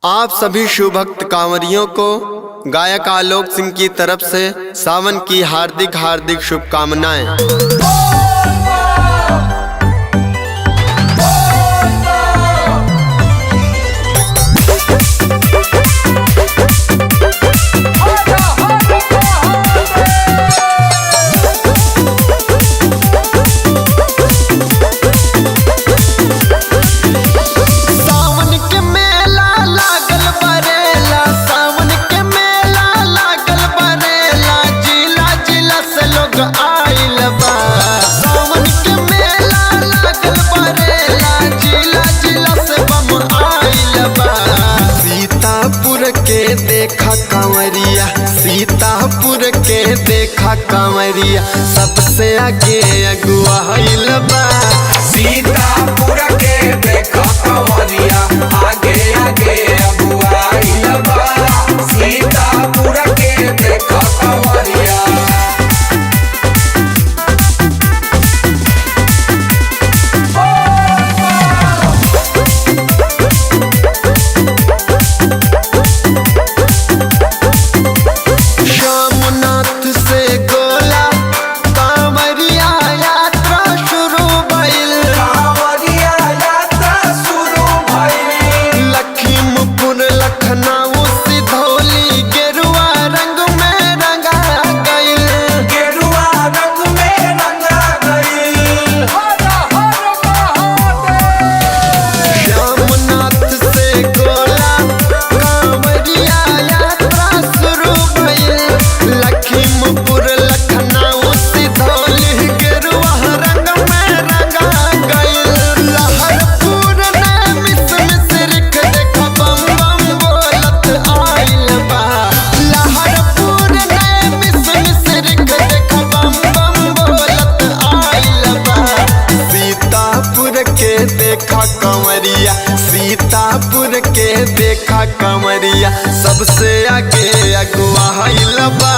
आप सभी शिव भक्त कांवरियों को गायक आलोक सिंह की तरफ से सावन की हार्दिक शुभकामनाएं। देखा कांवरिया सीतापुर के देखा कांवरिया सबसे आगे अगुआ हईल बा। सीतापुर के देखा कांवरिया आगे आगे अगुआ हईल बा। सीतापुर के देखा कांवरिया सीतापुर के देखा कांवरिया सबसे आगे अगुआ हईल बा।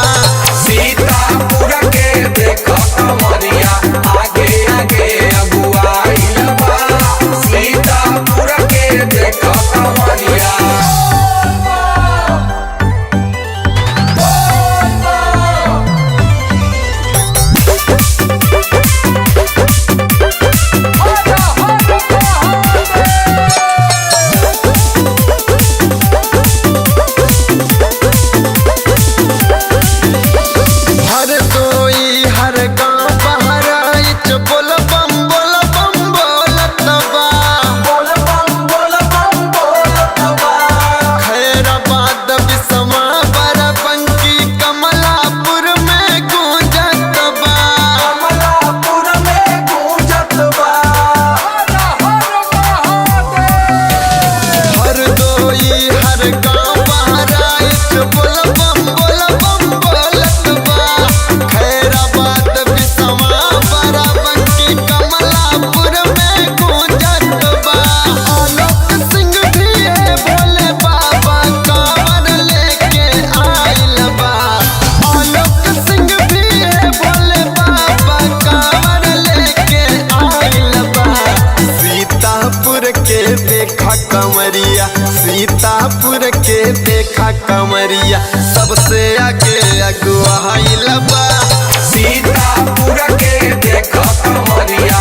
सीतापुर के देखा कांवरिया आगे आगे अगुआ हईल बा। सीतापुर के देखा कांवरिया सीतापुर के देखा कांवरिया सबसे आगे अगुआ हईल बा। सीतापुर के देखा कांवरिया